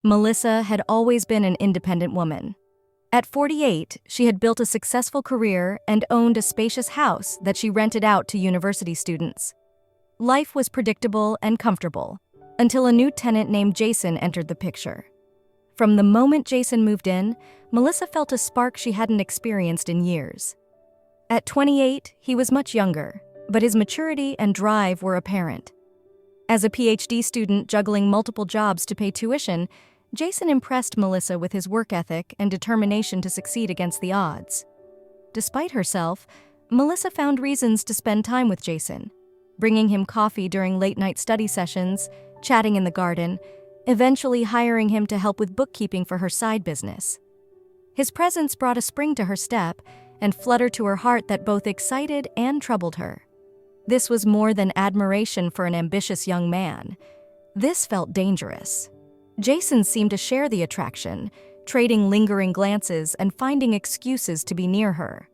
Melissa had always been an independent woman. At 48, she had built a successful career and owned a spacious house that she rented out to university students. Life was predictable and comfortable, until a new tenant named Jason entered the picture. From the moment Jason moved in, Melissa felt a spark she hadn't experienced in years. At 28, he was much younger, but his maturity and drive were apparent. As a PhD student juggling multiple jobs to pay tuition, Jason impressed Melissa with his work ethic and determination to succeed against the odds. Despite herself, Melissa found reasons to spend time with Jason, bringing him coffee during late-night study sessions, chatting in the garden, eventually hiring him to help with bookkeeping for her side business. His presence brought a spring to her step and flutter to her heart that both excited and troubled her. This was more than admiration for an ambitious young man. This felt dangerous. Jason seemed to share the attraction, trading lingering glances and finding excuses to be near her.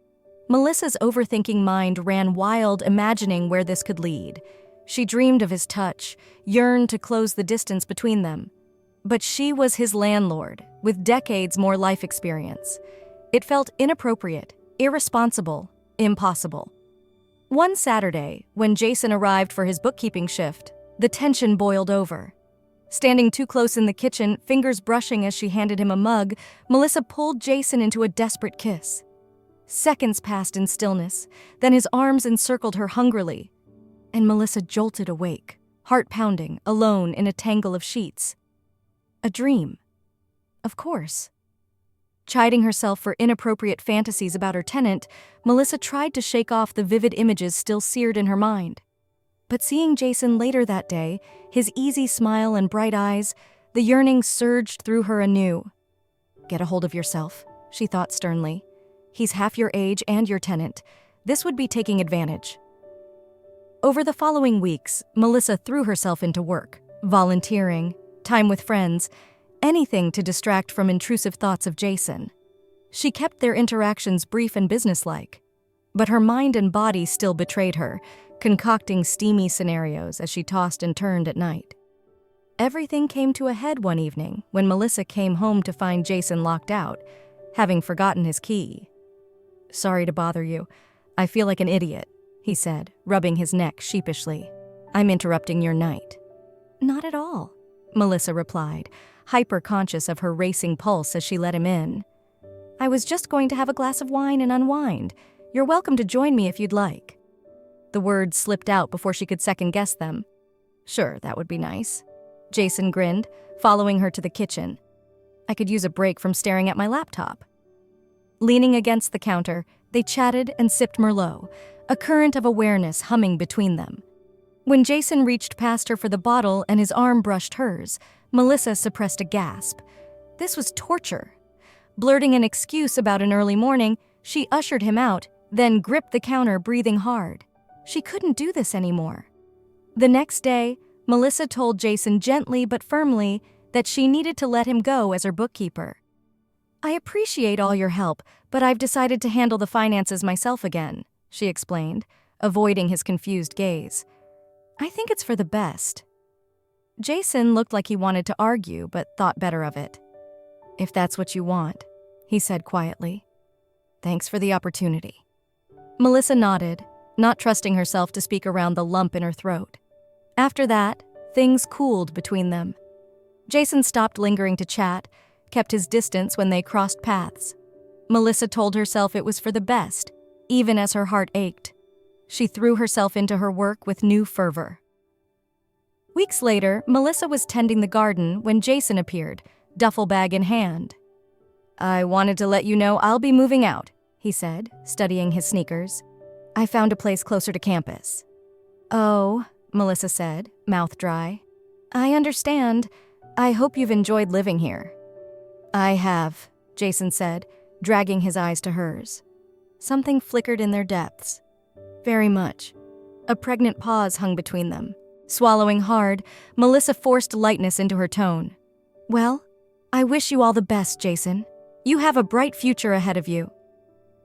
Melissa's overthinking mind ran wild, imagining where this could lead. She dreamed of his touch, yearned to close the distance between them. But she was his landlord, with decades more life experience. It felt inappropriate, irresponsible, impossible. One Saturday, when Jason arrived for his bookkeeping shift, the tension boiled over. Standing too close in the kitchen, fingers brushing as she handed him a mug, Melissa pulled Jason into a desperate kiss. Seconds passed in stillness, then his arms encircled her hungrily, and Melissa jolted awake, heart pounding, alone in a tangle of sheets. A dream. Of course. Chiding herself for inappropriate fantasies about her tenant, Melissa tried to shake off the vivid images still seared in her mind. But seeing Jason later that day, his easy smile and bright eyes, the yearning surged through her anew. "Get a hold of yourself," she thought sternly. "He's half your age and your tenant. This would be taking advantage." Over the following weeks, Melissa threw herself into work, volunteering, time with friends, anything to distract from intrusive thoughts of Jason. She kept their interactions brief and businesslike, but her mind and body still betrayed her, concocting steamy scenarios as she tossed and turned at night. Everything came to a head one evening when Melissa came home to find Jason locked out, having forgotten his key. "Sorry to bother you. I feel like an idiot," he said, rubbing his neck sheepishly. "I'm interrupting your night." "Not at all," Melissa replied, hyper-conscious of her racing pulse as she let him in. "I was just going to have a glass of wine and unwind. You're welcome to join me if you'd like." The words slipped out before she could second-guess them. "Sure, that would be nice." Jason grinned, following her to the kitchen. "I could use a break from staring at my laptop." Leaning against the counter, they chatted and sipped Merlot, a current of awareness humming between them. When Jason reached past her for the bottle and his arm brushed hers, Melissa suppressed a gasp. This was torture. Blurting an excuse about an early morning, she ushered him out, then gripped the counter, breathing hard. She couldn't do this anymore. The next day, Melissa told Jason gently but firmly that she needed to let him go as her bookkeeper. "I appreciate all your help, but I've decided to handle the finances myself again," she explained, avoiding his confused gaze. "I think it's for the best." Jason looked like he wanted to argue but thought better of it. "If that's what you want," he said quietly. "Thanks for the opportunity." Melissa nodded, not trusting herself to speak around the lump in her throat. After that, things cooled between them. Jason stopped lingering to chat, kept his distance when they crossed paths. Melissa told herself it was for the best, even as her heart ached. She threw herself into her work with new fervor. Weeks later, Melissa was tending the garden when Jason appeared, duffel bag in hand. "I wanted to let you know I'll be moving out," he said, studying his sneakers. "I found a place closer to campus." "Oh," Melissa said, mouth dry. "I understand. I hope you've enjoyed living here." "I have," Jason said, dragging his eyes to hers. Something flickered in their depths. "Very much." A pregnant pause hung between them. Swallowing hard, Melissa forced lightness into her tone. "Well, I wish you all the best, Jason. You have a bright future ahead of you."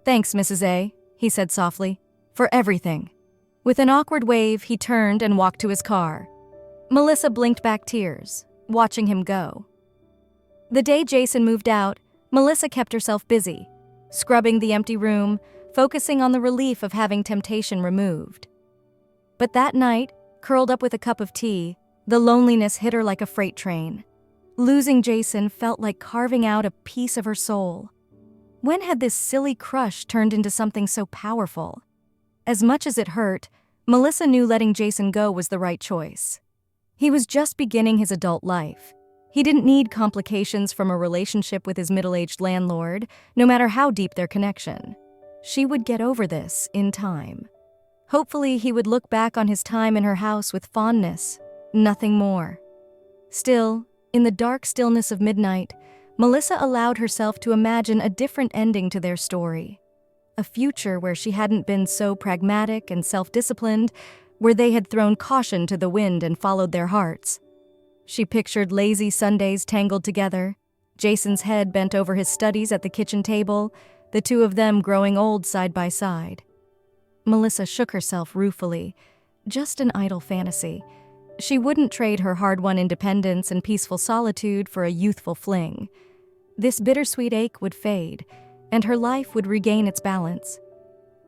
"Thanks, Mrs. A," he said softly, "for everything." With an awkward wave, he turned and walked to his car. Melissa blinked back tears, watching him go. The day Jason moved out, Melissa kept herself busy, scrubbing the empty room, focusing on the relief of having temptation removed. But that night, curled up with a cup of tea, the loneliness hit her like a freight train. Losing Jason felt like carving out a piece of her soul. When had this silly crush turned into something so powerful? As much as it hurt, Melissa knew letting Jason go was the right choice. He was just beginning his adult life. He didn't need complications from a relationship with his middle-aged landlord, no matter how deep their connection. She would get over this in time. Hopefully, he would look back on his time in her house with fondness, nothing more. Still, in the dark stillness of midnight, Melissa allowed herself to imagine a different ending to their story. A future where she hadn't been so pragmatic and self-disciplined, where they had thrown caution to the wind and followed their hearts. She pictured lazy Sundays tangled together, Jason's head bent over his studies at the kitchen table, the two of them growing old side by side. Melissa shook herself ruefully. Just an idle fantasy. She wouldn't trade her hard-won independence and peaceful solitude for a youthful fling. This bittersweet ache would fade, and her life would regain its balance.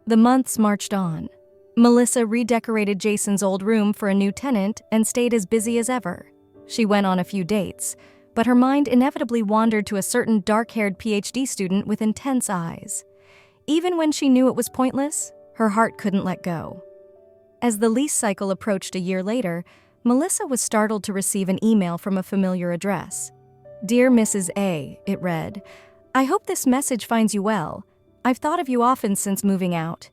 The months marched on. Melissa redecorated Jason's old room for a new tenant and stayed as busy as ever. She went on a few dates, but her mind inevitably wandered to a certain dark-haired PhD student with intense eyes. Even when she knew it was pointless, her heart couldn't let go. As the lease cycle approached a year later, Melissa was startled to receive an email from a familiar address. "Dear Mrs. A," it read, "I hope this message finds you well. I've thought of you often since moving out.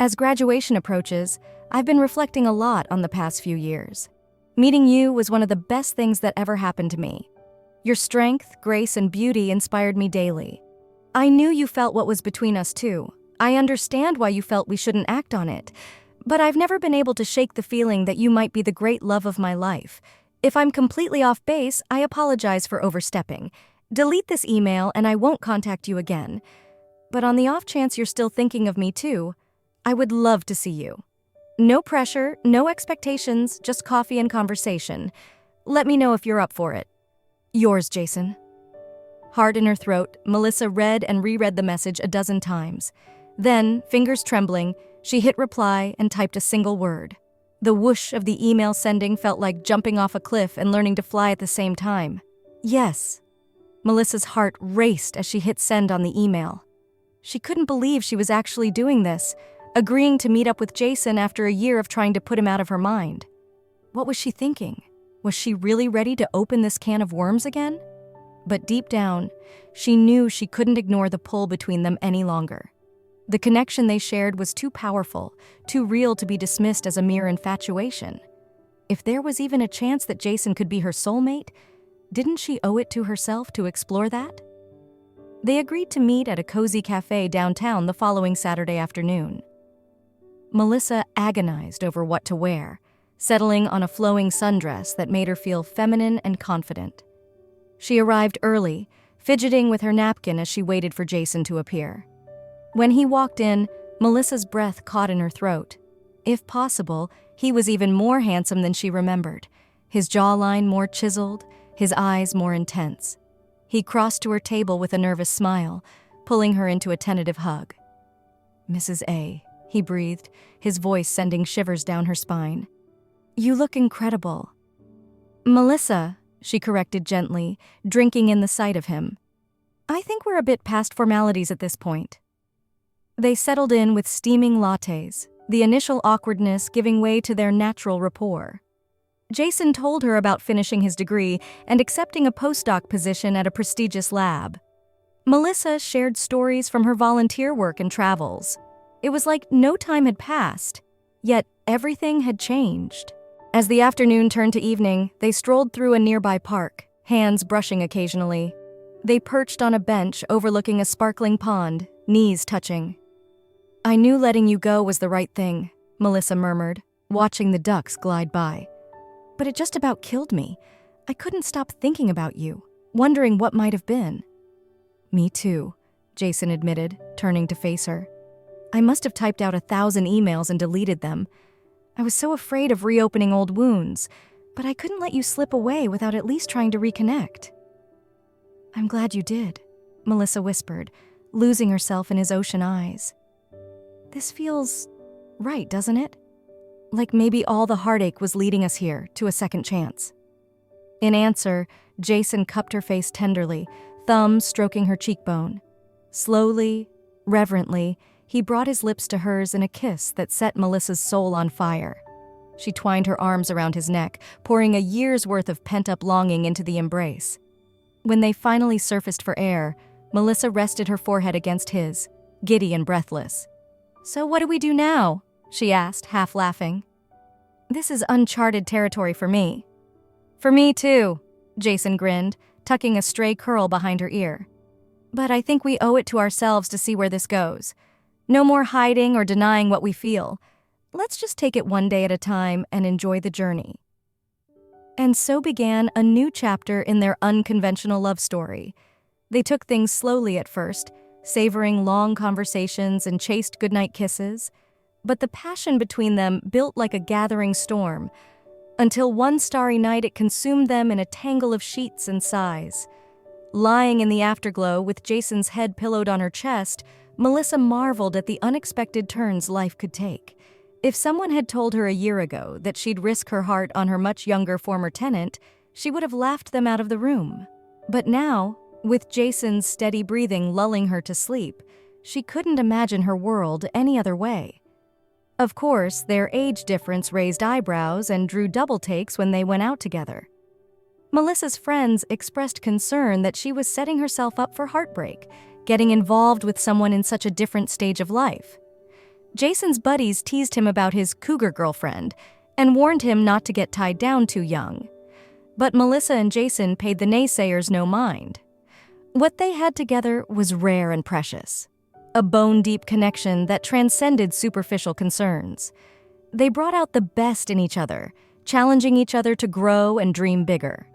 As graduation approaches, I've been reflecting a lot on the past few years. Meeting you was one of the best things that ever happened to me. Your strength, grace, and beauty inspired me daily. I knew you felt what was between us too. I understand why you felt we shouldn't act on it, but I've never been able to shake the feeling that you might be the great love of my life. If I'm completely off base, I apologize for overstepping. Delete this email and I won't contact you again. But on the off chance you're still thinking of me too, I would love to see you. No pressure, no expectations, just coffee and conversation. Let me know if you're up for it. Yours, Jason." Heart in her throat, Melissa read and reread the message a dozen times. Then, fingers trembling, she hit reply and typed a single word. The whoosh of the email sending felt like jumping off a cliff and learning to fly at the same time. Yes. Melissa's heart raced as she hit send on the email. She couldn't believe she was actually doing this, agreeing to meet up with Jason after a year of trying to put him out of her mind. What was she thinking? Was she really ready to open this can of worms again? But deep down, she knew she couldn't ignore the pull between them any longer. The connection they shared was too powerful, too real to be dismissed as a mere infatuation. If there was even a chance that Jason could be her soulmate, didn't she owe it to herself to explore that? They agreed to meet at a cozy cafe downtown the following Saturday afternoon. Melissa agonized over what to wear, settling on a flowing sundress that made her feel feminine and confident. She arrived early, fidgeting with her napkin as she waited for Jason to appear. When he walked in, Melissa's breath caught in her throat. If possible, he was even more handsome than she remembered, his jawline more chiseled, his eyes more intense. He crossed to her table with a nervous smile, pulling her into a tentative hug. "Mrs. A," he breathed, his voice sending shivers down her spine. "You look incredible." "Melissa," she corrected gently, drinking in the sight of him. "I think we're a bit past formalities at this point." They settled in with steaming lattes, the initial awkwardness giving way to their natural rapport. Jason told her about finishing his degree and accepting a postdoc position at a prestigious lab. Melissa shared stories from her volunteer work and travels. It was like no time had passed, yet everything had changed. As the afternoon turned to evening, they strolled through a nearby park, hands brushing occasionally. They perched on a bench overlooking a sparkling pond, knees touching. "I knew letting you go was the right thing," Melissa murmured, watching the ducks glide by. "But it just about killed me. I couldn't stop thinking about you, wondering what might have been." "Me too," Jason admitted, turning to face her. "I must have typed out 1,000 emails and deleted them. I was so afraid of reopening old wounds, but I couldn't let you slip away without at least trying to reconnect." I'm glad you did, Melissa whispered, losing herself in his ocean eyes. This feels right, doesn't it? Like maybe all the heartache was leading us here to a second chance. In answer, Jason cupped her face tenderly, thumbs stroking her cheekbone. Slowly, reverently, he brought his lips to hers in a kiss that set Melissa's soul on fire. She twined her arms around his neck, pouring a year's worth of pent-up longing into the embrace. When they finally surfaced for air, Melissa rested her forehead against his, giddy and breathless. "So what do we do now?" she asked, half laughing. "This is uncharted territory for me." "For me too," Jason grinned, tucking a stray curl behind her ear. "But I think we owe it to ourselves to see where this goes. No more hiding or denying what we feel. Let's just take it one day at a time and enjoy the journey." And so began a new chapter in their unconventional love story. They took things slowly at first, savoring long conversations and chaste goodnight kisses. But the passion between them built like a gathering storm, until one starry night it consumed them in a tangle of sheets and sighs. Lying in the afterglow with Jason's head pillowed on her chest, Melissa marveled at the unexpected turns life could take. If someone had told her a year ago that she'd risk her heart on her much younger former tenant, she would have laughed them out of the room. But now, with Jason's steady breathing lulling her to sleep, she couldn't imagine her world any other way. Of course, their age difference raised eyebrows and drew double takes when they went out together. Melissa's friends expressed concern that she was setting herself up for heartbreak, getting involved with someone in such a different stage of life. Jason's buddies teased him about his cougar girlfriend and warned him not to get tied down too young. But Melissa and Jason paid the naysayers no mind. What they had together was rare and precious, a bone-deep connection that transcended superficial concerns. They brought out the best in each other, challenging each other to grow and dream bigger.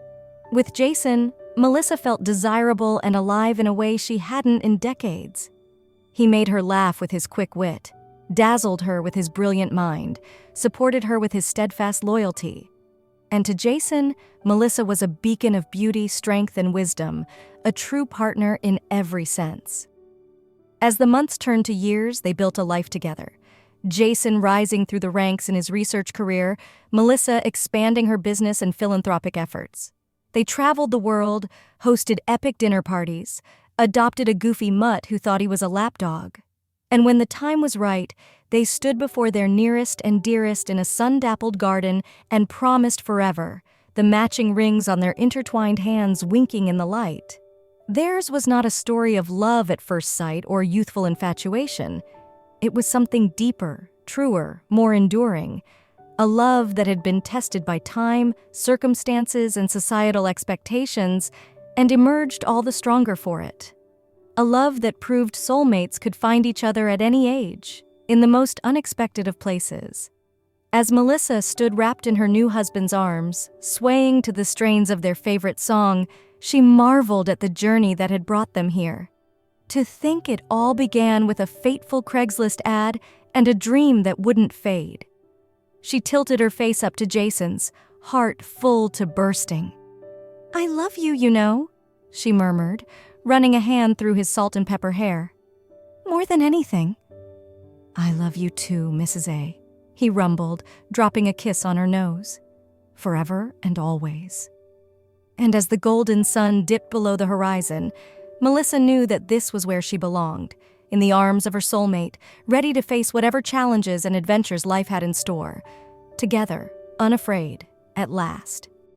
With Jason, Melissa felt desirable and alive in a way she hadn't in decades. He made her laugh with his quick wit, dazzled her with his brilliant mind, supported her with his steadfast loyalty. And to Jason, Melissa was a beacon of beauty, strength, and wisdom, a true partner in every sense. As the months turned to years, they built a life together. Jason rising through the ranks in his research career, Melissa expanding her business and philanthropic efforts. They traveled the world, hosted epic dinner parties, adopted a goofy mutt who thought he was a lapdog. And when the time was right, they stood before their nearest and dearest in a sun-dappled garden and promised forever, the matching rings on their intertwined hands winking in the light. Theirs was not a story of love at first sight or youthful infatuation. It was something deeper, truer, more enduring. A love that had been tested by time, circumstances, and societal expectations, and emerged all the stronger for it. A love that proved soulmates could find each other at any age, in the most unexpected of places. As Melissa stood wrapped in her new husband's arms, swaying to the strains of their favorite song, she marveled at the journey that had brought them here. To think it all began with a fateful Craigslist ad and a dream that wouldn't fade. She tilted her face up to Jason's, heart full to bursting. "I love you, you know," she murmured, running a hand through his salt and pepper hair. "More than anything." "I love you too, Mrs. A," he rumbled, dropping a kiss on her nose. "Forever and always." And as the golden sun dipped below the horizon, Melissa knew that this was where she belonged, in the arms of her soulmate, ready to face whatever challenges and adventures life had in store. Together, unafraid, at last.